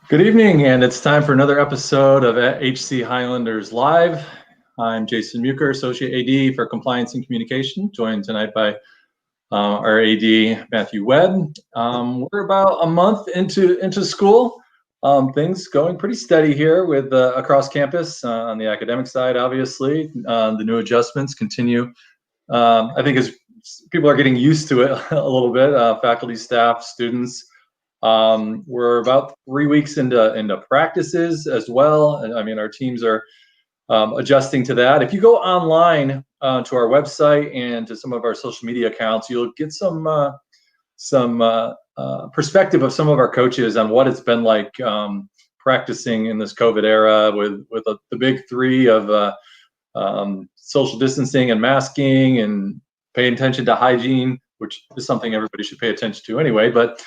Good evening, and it's time for another episode of HC Highlanders Live. I'm Jason Muker, Associate AD for Compliance and Communication, joined tonight by our AD, Matthew Webb. We're about a month into school. Things going pretty steady here with across campus on the academic side, obviously. The new adjustments continue. I think as people are getting used to it a little bit, faculty, staff, students. We're about 3 weeks into practices as well. I mean, our teams are adjusting to that. If you go online to our website and to some of our social media accounts, you'll get some perspective of some of our coaches on what it's been like practicing in this COVID era with the big three of social distancing and masking and paying attention to hygiene, which is something everybody should pay attention to anyway. But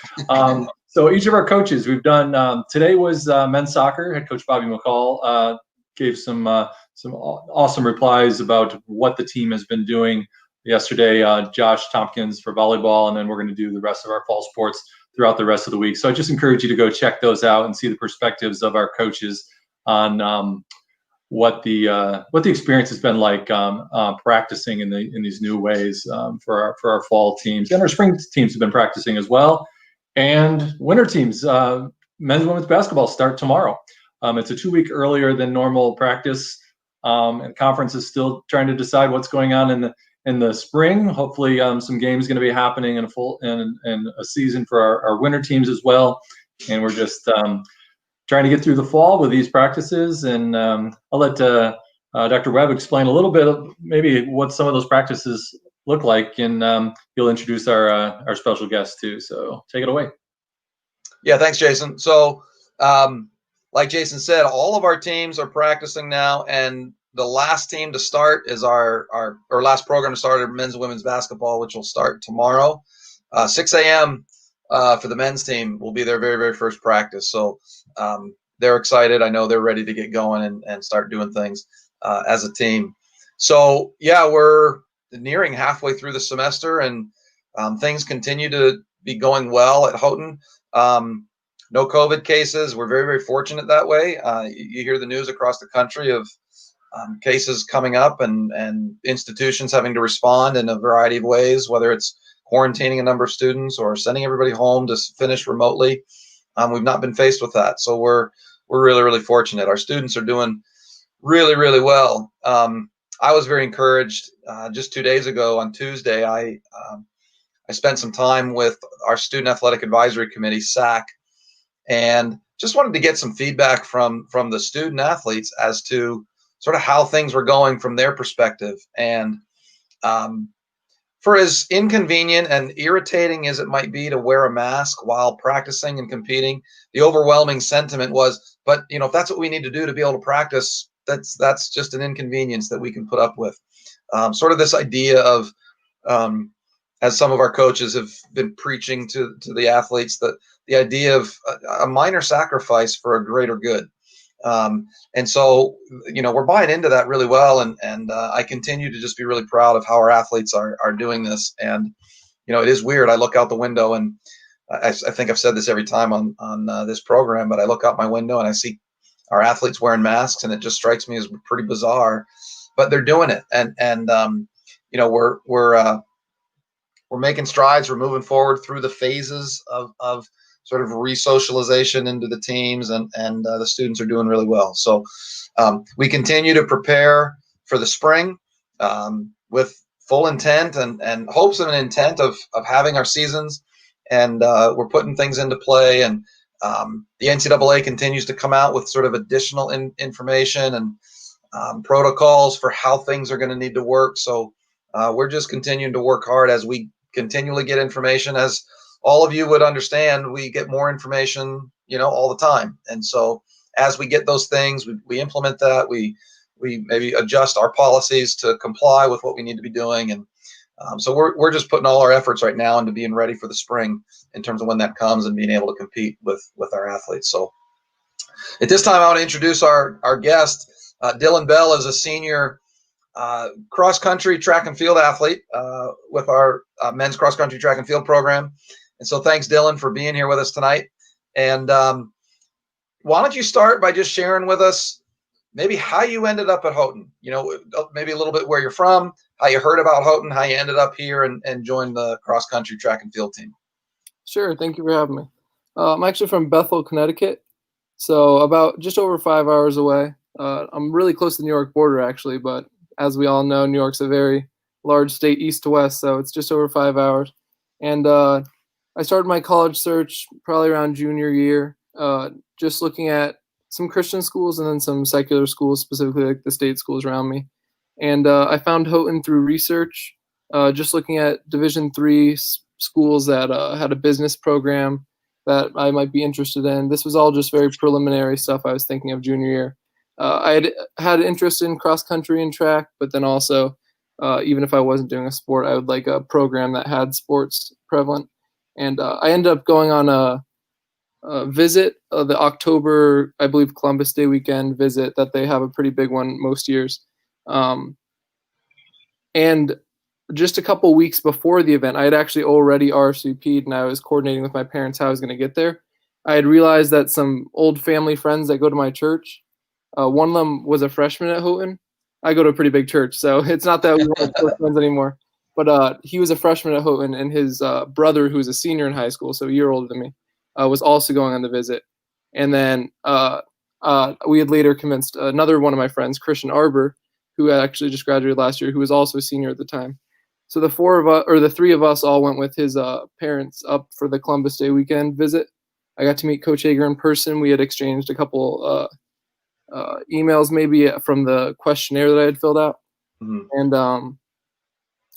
so each of our coaches, we've done, today was men's soccer. Head coach Bobby McCall gave some awesome replies about what the team has been doing. Yesterday, Josh Tompkins for volleyball, and then we're going to do the rest of our fall sports throughout the rest of the week. So I just encourage you to go check those out and see the perspectives of our coaches on what the experience has been like practicing in these new ways for our fall teams, and our spring teams have been practicing as well, and winter teams. Men's and women's basketball start tomorrow. It's a 2 week earlier than normal practice, and conference is still trying to decide what's going on in the spring. Hopefully, some games going to be happening in a season for our winter teams as well, and we're just trying to get through the fall with these practices, and I'll let Dr. Webb explain a little bit of maybe what some of those practices look like, and he'll introduce our special guest too. So take it away. Yeah, thanks, Jason. So, like Jason said, all of our teams are practicing now, and the last team to start is our last program to start, our men's and women's basketball, which will start tomorrow, 6 a.m. For the men's team will be their very, very first practice. So they're excited. I know they're ready to get going and start doing things as a team. So, yeah, we're nearing halfway through the semester, and things continue to be going well at Houghton. No COVID cases. We're very, very fortunate that way. You hear the news across the country of cases coming up and institutions having to respond in a variety of ways, whether it's quarantining a number of students or sending everybody home to finish remotely. We've not been faced with that. So we're really, really fortunate. Our students are doing really, really well. I was very encouraged just 2 days ago on Tuesday. I spent some time with our Student Athletic Advisory Committee, SAC, and just wanted to get some feedback from the student athletes as to sort of how things were going from their perspective. And for as inconvenient and irritating as it might be to wear a mask while practicing and competing, the overwhelming sentiment was, but if that's what we need to do to be able to practice, that's just an inconvenience that we can put up with. Sort of this idea of, as some of our coaches have been preaching to the athletes, that the idea of a minor sacrifice for a greater good. And so, we're buying into that really well. And I continue to just be really proud of how our athletes are doing this. And, it is weird. I look out the window, and I think I've said this every time on this program, but I look out my window and I see our athletes wearing masks, and it just strikes me as pretty bizarre, but they're doing it. And we're making strides. We're moving forward through the phases of sort of re-socialization into the teams, and the students are doing really well. So we continue to prepare for the spring with full intent and hopes and an intent of having our seasons, and we're putting things into play. And the NCAA continues to come out with sort of additional information and protocols for how things are going to need to work. So we're just continuing to work hard as we continually get information. As all of you would understand, we get more information, all the time. And so as we get those things, we implement that. We maybe adjust our policies to comply with what we need to be doing. And so we're just putting all our efforts right now into being ready for the spring in terms of when that comes and being able to compete with our athletes. So at this time, I want to introduce our guest. Dillon Bell is a senior cross-country track and field athlete with our men's cross-country track and field program. And so thanks, Dillon, for being here with us tonight. And why don't you start by just sharing with us maybe how you ended up at Houghton? Maybe a little bit where you're from, how you heard about Houghton, how you ended up here and joined the cross country track and field team. Sure. Thank you for having me. I'm actually from Bethel, Connecticut, so about just over 5 hours away. I'm really close to the New York border, actually, but as we all know, New York's a very large state east to west, so it's just over 5 hours. And I started my college search probably around junior year, just looking at some Christian schools and then some secular schools, specifically like the state schools around me. And I found Houghton through research, just looking at Division III schools that had a business program that I might be interested in. This was all just very preliminary stuff I was thinking of junior year. I had interest in cross country and track, but then also, even if I wasn't doing a sport, I would like a program that had sports prevalent. And I ended up going on a visit, the October, I believe, Columbus Day weekend visit that they have a pretty big one most years. And just a couple weeks before the event, I had actually already RSVP'd and I was coordinating with my parents how I was going to get there. I had realized that some old family friends that go to my church, one of them was a freshman at Houghton. I go to a pretty big church, so it's not that we weren't close friends anymore. But he was a freshman at Houghton, and his brother, who was a senior in high school, so a year older than me, was also going on the visit. And then we had later convinced another one of my friends, Christian Arbor, who had actually just graduated last year, who was also a senior at the time. So the three of us all went with his parents up for the Columbus Day weekend visit. I got to meet Coach Hager in person. We had exchanged a couple emails maybe from the questionnaire that I had filled out. Mm-hmm. And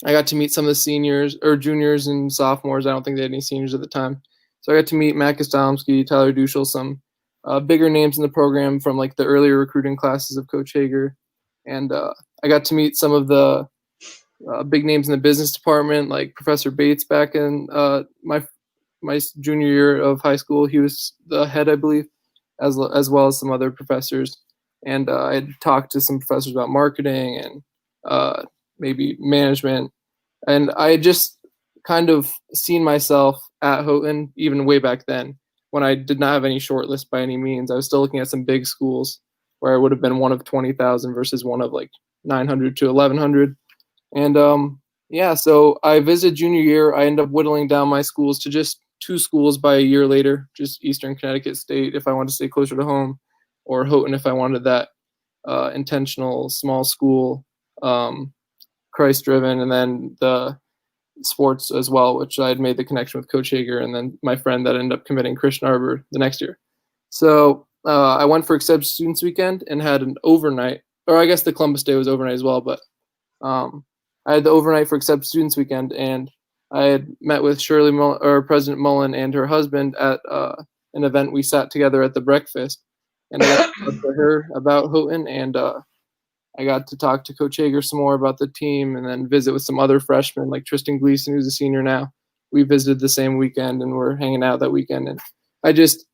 I got to meet some of the seniors or juniors and sophomores. I don't think they had any seniors at the time. So I got to meet Matt Kostomsky, Tyler Duschel, some bigger names in the program from like the earlier recruiting classes of Coach Hager. And I got to meet some of the big names in the business department, like Professor Bates back in my junior year of high school. He was the head, I believe, as well as some other professors. And I had talked to some professors about marketing and maybe management. And I had just kind of seen myself at Houghton even way back then when I did not have any short list by any means. I was still looking at some big schools where I would have been one of 20,000 versus one of like 900 to 1,100. And so I visited junior year. I ended up whittling down my schools to just 2 schools by a year later, just Eastern Connecticut State if I wanted to stay closer to home, or Houghton if I wanted that intentional small school, Christ-driven, and then the sports as well, which I had made the connection with Coach Hager and then my friend that ended up committing, Christian Arbor, the next year. So I went for Accept Students Weekend and had an overnight, or I guess the Columbus Day was overnight as well, but I had the overnight for Accept Students Weekend, and I had met with President Mullen and her husband at an event. We sat together at the breakfast, and I got to talk to her about Houghton, and I got to talk to Coach Hager some more about the team, and then visit with some other freshmen like Tristan Gleason, who's a senior now. We visited the same weekend, and we're hanging out that weekend, and I just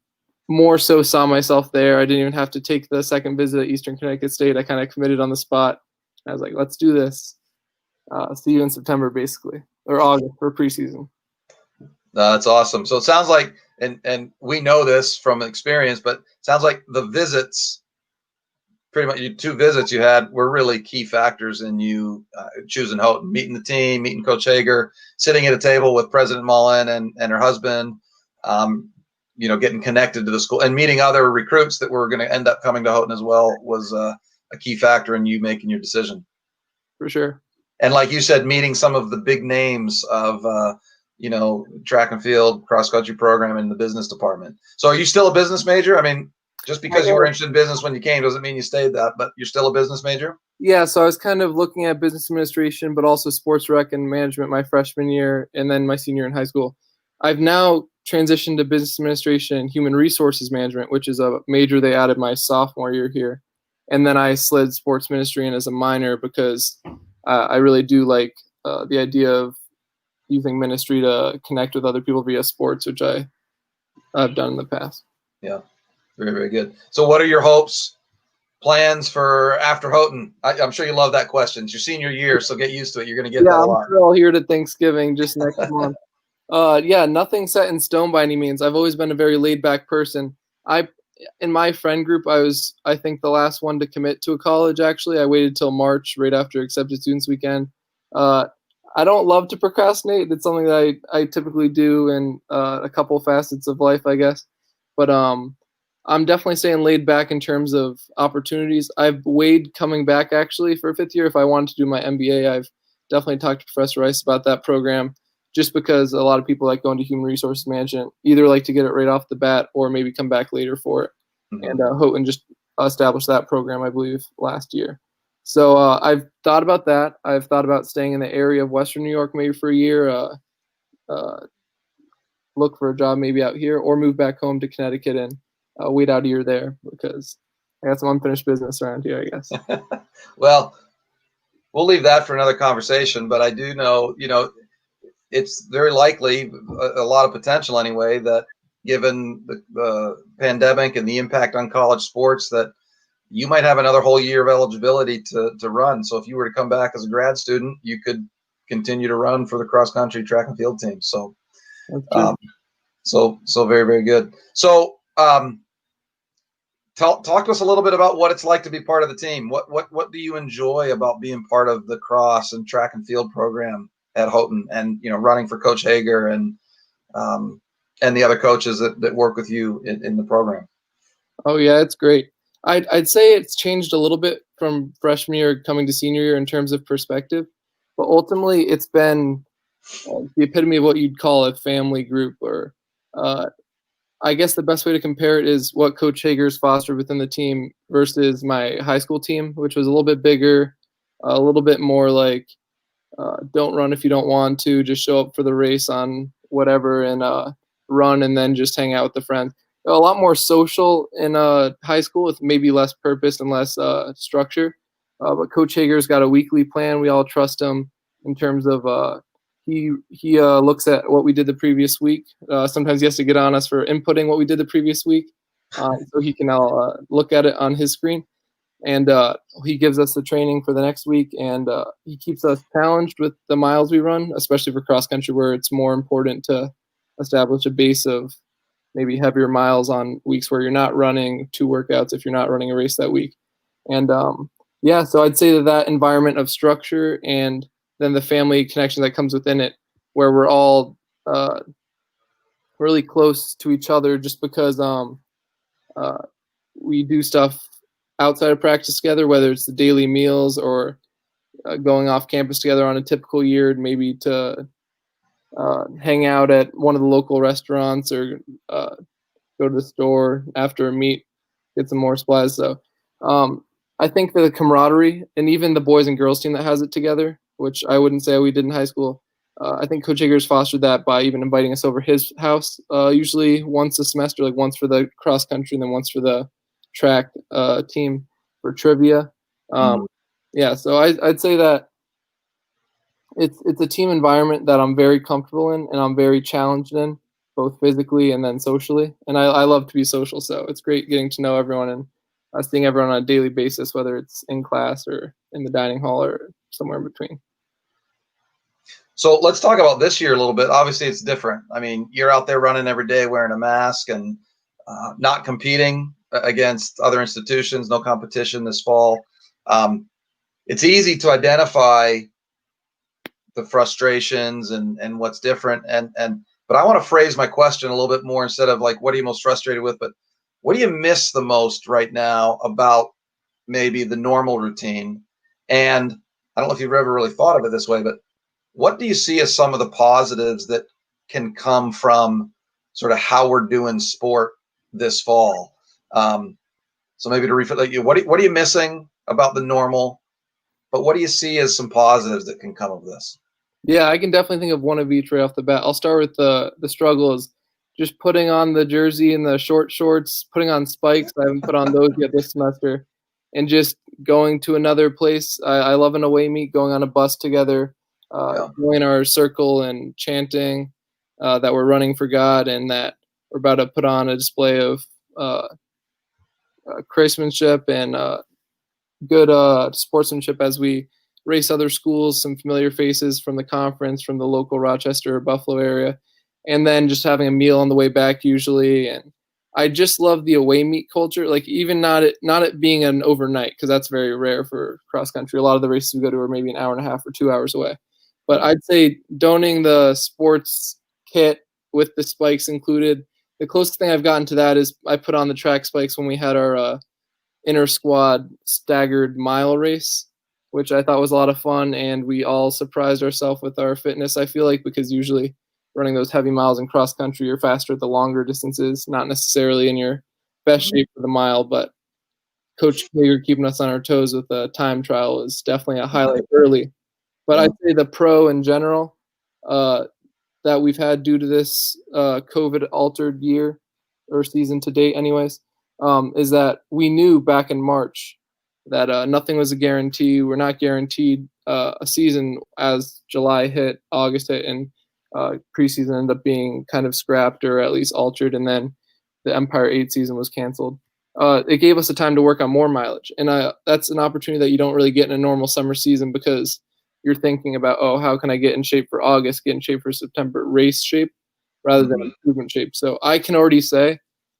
more so saw myself there. I didn't even have to take the second visit at Eastern Connecticut State. I kind of committed on the spot. I was like, let's do this. See you in September, basically, or August for preseason. That's awesome. So it sounds like, and we know this from experience, but it sounds like the visits, pretty much 2 visits you had, were really key factors in you choosing Houghton, meeting the team, meeting Coach Hager, sitting at a table with President Mullen and her husband, getting connected to the school and meeting other recruits that were going to end up coming to Houghton as well was a key factor in you making your decision. For sure. And like you said, meeting some of the big names of, track and field, cross-country program in the business department. So are you still a business major? I mean, just because you were interested in business when you came doesn't mean you stayed that, but you're still a business major? Yeah, so I was kind of looking at business administration, but also sports rec and management my freshman year and then my senior in high school. I've now transitioned to business administration and human resources management, which is a major they added my sophomore year here. And then I slid sports ministry in as a minor because I really do like the idea of using ministry to connect with other people via sports, which I've done in the past. Yeah, very, very good. So what are your hopes, plans for after Houghton? I'm sure you love that question. It's your senior year, so get used to it. You're going to get that a lot. We're all here to Thanksgiving just next month. Nothing set in stone by any means. I've always been a very laid-back person. in my friend group, I think, the last one to commit to a college. Actually, I waited till March, right after accepted students weekend. I don't love to procrastinate. It's something that I typically do in a couple facets of life, I guess. But I'm definitely staying laid back in terms of opportunities. I've weighed coming back actually for 5th year if I wanted to do my MBA. I've definitely talked to Professor Rice about that program, just because a lot of people like going to human resources management, either like to get it right off the bat or maybe come back later for it. And Houghton just established that program, I believe, last year. So I've thought about that. I've thought about staying in the area of Western New York maybe for a year, look for a job maybe out here, or move back home to Connecticut and wait out a year there, because I got some unfinished business around here, I guess. Well, we'll leave that for another conversation, but I do know, it's very likely, a lot of potential anyway, that given the pandemic and the impact on college sports, that you might have another whole year of eligibility to run. So if you were to come back as a grad student, you could continue to run for the cross country track and field team. So, so very, very good. So, talk to us a little bit about what it's like to be part of the team. What do you enjoy about being part of the cross and track and field program at Houghton, and running for Coach Hager and the other coaches that work with you in the program? Oh yeah, it's great. I'd say it's changed a little bit from freshman year coming to senior year in terms of perspective, but ultimately it's been the epitome of what you'd call a family group, or I guess the best way to compare it is what Coach Hager's fostered within the team versus my high school team, which was a little bit bigger, a little bit more like don't run if you don't want to, just show up for the race on whatever and run, and then just hang out with the friends. A lot more social in high school, with maybe less purpose and less structure. But Coach Hager's got a weekly plan. We all trust him in terms of he looks at what we did the previous week. Sometimes he has to get on us for inputting what we did the previous week, so he can now look at it on his screen. And he gives us the training for the next week, and he keeps us challenged with the miles we run, especially for cross country, where it's more important to establish a base of maybe heavier miles on weeks where you're not running 2 workouts if you're not running a race that week. And so I'd say that environment of structure, and then the family connection that comes within it, where we're all really close to each other, just because we do stuff outside of practice together, whether it's the daily meals or going off campus together on a typical year, maybe to hang out at one of the local restaurants, or go to the store after a meet, get some more supplies. So I think the camaraderie, and even the boys and girls team that has it together, which I wouldn't say we did in high school, I think Coach Hager's fostered that by even inviting us over his house, usually once a semester, like once for the cross country and then once for the track team for trivia. So I'd say that it's a team environment that I'm very comfortable in, and I'm very challenged in, both physically and then socially. And I love to be social, so it's great getting to know everyone and seeing everyone on a daily basis, whether it's in class or in the dining hall or somewhere in between. So let's talk about this year a little bit. Obviously, it's different. I mean, you're out there running every day wearing a mask and not competing against other institutions, no competition this fall. It's easy to identify the frustrations and what's different. But I want to phrase my question a little bit more, instead of like, what are you most frustrated with? But what do you miss the most right now about maybe the normal routine? And I don't know if you've ever really thought of it this way, but what do you see as some of the positives that can come from sort of how we're doing sport this fall? So maybe to reflect, what are you missing about the normal, but what do you see as some positives that can come of this? Yeah, I can definitely think of one of each right off the bat. I'll start with the struggle is just putting on the jersey and the short shorts, putting on spikes. I haven't put on those yet this semester, and just going to another place. I love an away meet, going on a bus together, join our circle and chanting that we're running for God, and that we're about to put on a display of craftsmanship and good sportsmanship as we race other schools, some familiar faces from the conference, from the local Rochester or Buffalo area, and then just having a meal on the way back usually, and I just love the away meet culture. Like even not it being an overnight, because that's very rare for cross country. A lot of the races we go to are maybe an hour and a half or 2 hours away. But I'd say donating the sports kit with the spikes included. The closest thing I've gotten to that is I put on the track spikes when we had our inter squad staggered mile race, which I thought was a lot of fun, and we all surprised ourselves with our fitness, I feel like, because usually running those heavy miles in cross country, you're faster at the longer distances, not necessarily in your best shape for the mile, but Coach Hager keeping us on our toes with the time trial is definitely a highlight early. But I'd say the pro in general that we've had due to this COVID-altered year or season to date anyways, is that we knew back in March that nothing was a guarantee. We're not guaranteed a season as July hit, August hit, and preseason ended up being kind of scrapped or at least altered, and then the Empire 8 season was canceled. It gave us the time to work on more mileage, and that's an opportunity that you don't really get in a normal summer season because you're thinking about, oh, how can I get in shape for August, get in shape for September, race shape, rather than improvement shape. So I can already say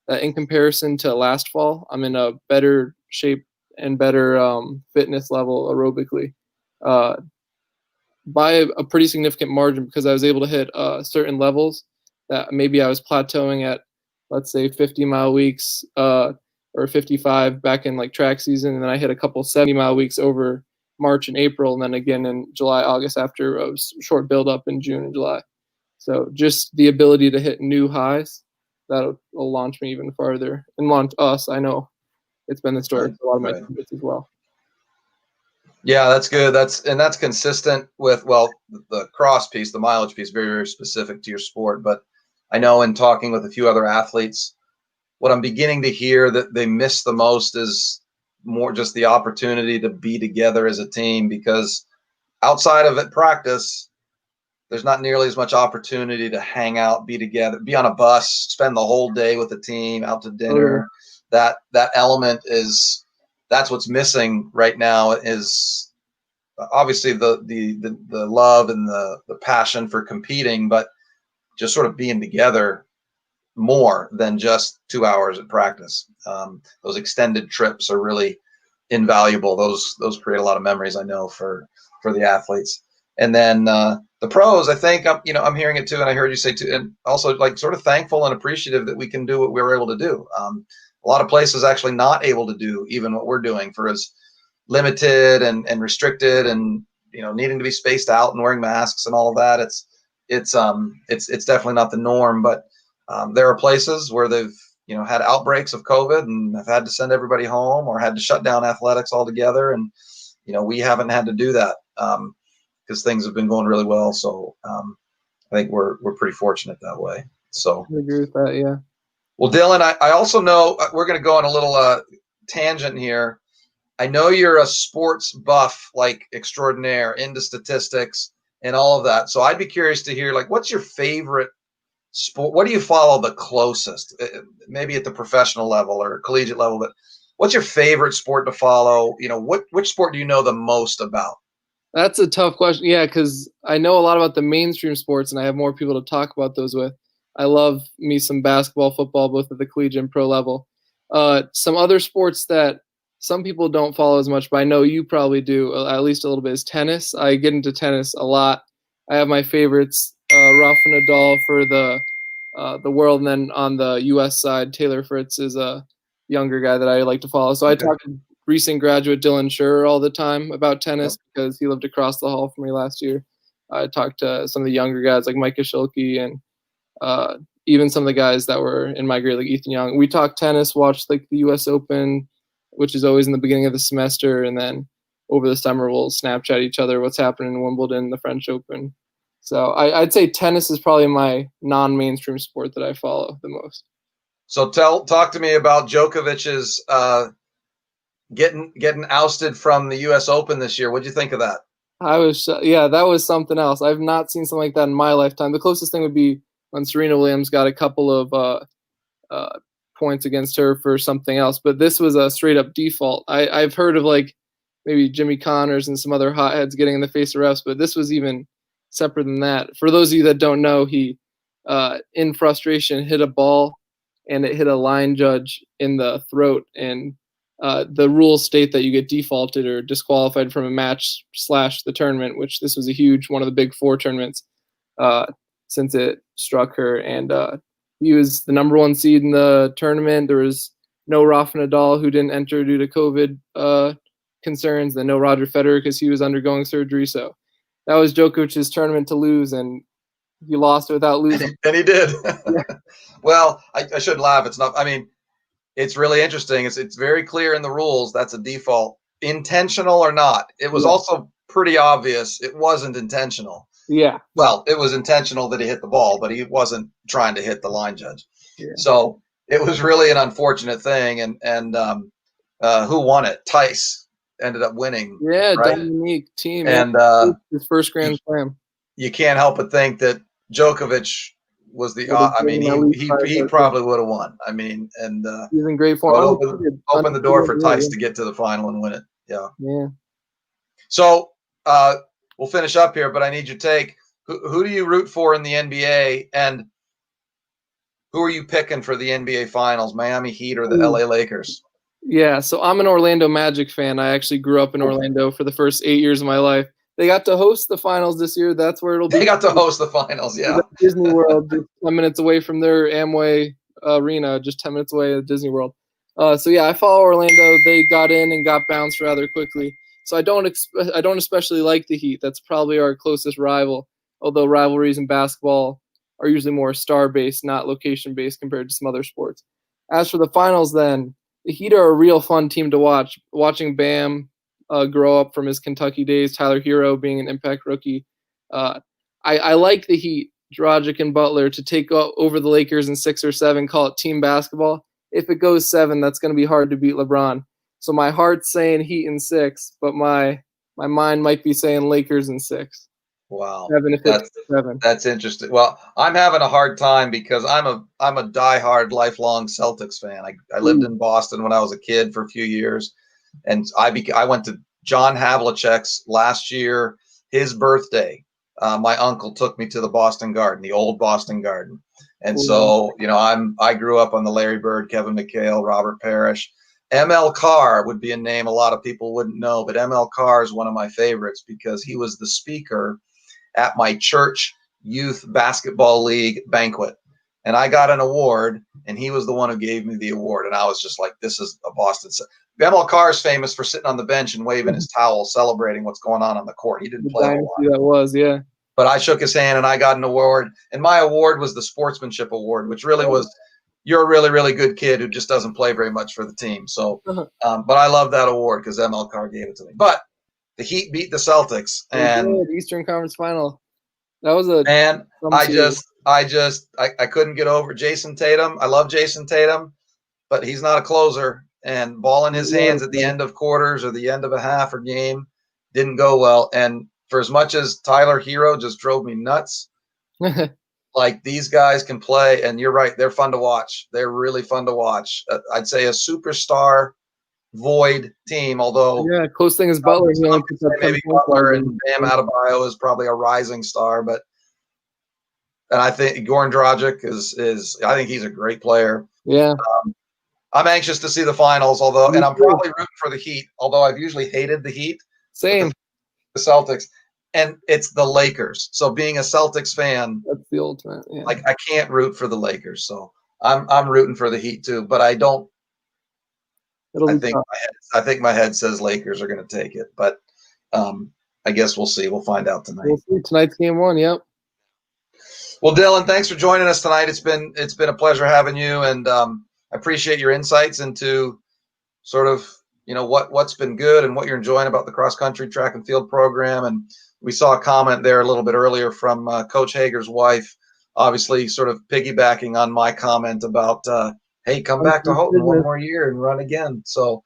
that in comparison to last fall, I'm in a better shape and better fitness level aerobically by a pretty significant margin, because I was able to hit certain levels that maybe I was plateauing at, let's say 50-mile weeks or 55 back in like track season, and then I hit a couple 70-mile weeks over March and April, and then again in July, August after a short build up in June and July. So just the ability to hit new highs, that'll launch me even farther and launch us. I know it's been the story for a lot of my teammates as well. Yeah, that's good. That's consistent with, well, the cross piece, the mileage piece, very, very specific to your sport. But I know in talking with a few other athletes, what I'm beginning to hear that they miss the most is more just the opportunity to be together as a team, because outside of it practice, there's not nearly as much opportunity to hang out, be together, be on a bus, spend the whole day with the team, out to dinner. That element is, that's what's missing right now, is obviously the love and the passion for competing, but just sort of being together more than just 2 hours at practice. Those extended trips are really invaluable. Those create a lot of memories, I know, for the athletes. And then the pros, I think, I'm hearing it too, and I heard you say too, and also like sort of thankful and appreciative that we can do what we were able to do. A lot of places actually not able to do even what we're doing, for as limited and restricted and needing to be spaced out and wearing masks and all of that. It's definitely not the norm, but there are places where they've had outbreaks of COVID and have had to send everybody home or had to shut down athletics altogether, and we haven't had to do that because things have been going really well. So I think we're pretty fortunate that way. So I agree with that. Yeah. Well, Dillon, I also know we're going to go on a little tangent here. I know you're a sports buff, like extraordinaire, into statistics and all of that. So I'd be curious to hear, like, what's your favorite sport? What do you follow the closest? Maybe at the professional level or collegiate level, but what's your favorite sport to follow? Which sport do you know the most about? That's a tough question. Yeah, because I know a lot about the mainstream sports, and I have more people to talk about those with. I love me some basketball, football, both at the collegiate and pro level. Some other sports that some people don't follow as much, but I know you probably do, at least a little bit, is tennis. I get into tennis a lot. I have my favorites, Rafa Nadal for the world, and then on the U.S. side, Taylor Fritz is a younger guy that I like to follow. So I talk to recent graduate Dylan Schurer all the time about tennis because he lived across the hall from me last year. I talked to some of the younger guys like Micah Schilke and even some of the guys that were in my grade, like Ethan Young. We talked tennis, watched like the U.S. Open, which is always in the beginning of the semester, and then over the summer we'll Snapchat each other what's happening in Wimbledon, the French Open. So I'd say tennis is probably my non-mainstream sport that I follow the most. So talk to me about Djokovic's getting ousted from the U.S. Open this year. What'd you think of that? That was something else. I've not seen something like that in my lifetime. The closest thing would be when Serena Williams got a couple of points against her for something else, but this was a straight up default. I've heard of like maybe Jimmy Connors and some other hotheads getting in the face of refs, but this was even separate than that. For those of you that don't know, he in frustration hit a ball and it hit a line judge in the throat. And the rules state that you get defaulted or disqualified from a match / the tournament, which this was a huge one of the big 4 tournaments since it struck her. And he was the number 1 seed in the tournament. There was no Rafa Nadal, who didn't enter due to COVID concerns, and no Roger Federer because he was undergoing surgery. So that was Djokovic's tournament to lose, and he lost it without losing. And he did. Well, I shouldn't laugh. It's not. I mean, it's really interesting. It's very clear in the rules that's a default, intentional or not. It was also pretty obvious it wasn't intentional. Yeah. Well, it was intentional that he hit the ball, but he wasn't trying to hit the line judge. Yeah. So it was really an unfortunate thing. And who won it? Tice ended up winning. Yeah, right? Dominique Thiem. And his first Grand Slam. You can't help but think that Djokovic was the. I mean, he probably would have won. I mean, and he's in great form. Open the door for Tice to get to the final and win it. Yeah. Yeah. So we'll finish up here, but I need your take. Who do you root for in the NBA, and who are you picking for the NBA Finals, Miami Heat or the LA Lakers? Yeah, so I'm an Orlando Magic fan. I actually grew up in Orlando for the first 8 years of my life. They got to host the finals this year. That's where it'll be. They got to host the finals, yeah. Disney World, just 10 minutes away from their Amway Arena, just 10 minutes away at Disney World. So yeah, I follow Orlando. They got in and got bounced rather quickly. So I don't especially like the Heat. That's probably our closest rival. Although rivalries in basketball are usually more star-based, not location-based compared to some other sports. As for the finals, then the Heat are a real fun team to watch. Watching Bam grow up from his Kentucky days, Tyler Hero being an impact rookie. I like the Heat, Dragic and Butler, to take over the Lakers in 6 or 7, call it team basketball. If it goes 7, that's going to be hard to beat LeBron. So my heart's saying Heat in 6, but my mind might be saying Lakers in 6. Wow, 7 if it's 7. That's interesting. Well, I'm having a hard time because I'm a diehard, lifelong Celtics fan. I lived in Boston when I was a kid for a few years, and I went to John Havlicek's last year, his birthday. My uncle took me to the Boston Garden, the old Boston Garden, and so I grew up on the Larry Bird, Kevin McHale, Robert Parrish. ML Carr would be a name a lot of people wouldn't know, but ML Carr is one of my favorites because he was the speaker at my church youth basketball league banquet. And I got an award, and he was the one who gave me the award. And I was just like, this is a Boston. ML Carr is famous for sitting on the bench and waving his towel, celebrating what's going on the court. He didn't play a lot. That was, yeah. But I shook his hand, and I got an award. And my award was the sportsmanship award, which really was, you're a really, really good kid who just doesn't play very much for the team. So, but I love that award because ML Carr gave it to me. But the Heat beat the Celtics, and Eastern Conference Final. That was a man. I couldn't get over Jason Tatum. I love Jason Tatum, but he's not a closer. And ball in his hands at the end of quarters or the end of a half or game didn't go well. And for as much as Tyler Hero just drove me nuts, like these guys can play. And you're right, they're fun to watch. They're really fun to watch. I'd say a superstar void team, although close thing is Butler. Maybe Butler and Bam Adebayo is probably a rising star, and I think Goran Dragic is I think he's a great player. Yeah. I'm anxious to see the finals, and I'm probably rooting for the Heat, although I've usually hated the Heat. Same. The Celtics, and it's the Lakers. So being a Celtics fan, that's the ultimate. Yeah. Like I can't root for the Lakers, so I'm rooting for the Heat too, but I don't. I think my head says Lakers are going to take it, but I guess we'll see. We'll find out tonight. We'll see. Tonight's game 1. Yep. Well, Dillon, thanks for joining us tonight. It's been a pleasure having you, and I appreciate your insights into sort of what's been good and what you're enjoying about the cross country track and field program. And we saw a comment there a little bit earlier from Coach Hager's wife, obviously sort of piggybacking on my comment about. Hey, come back to Houghton one more year and run again. So,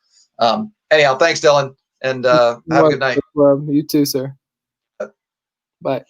anyhow, thanks, Dillon, and have a good night. You too, sir. Bye.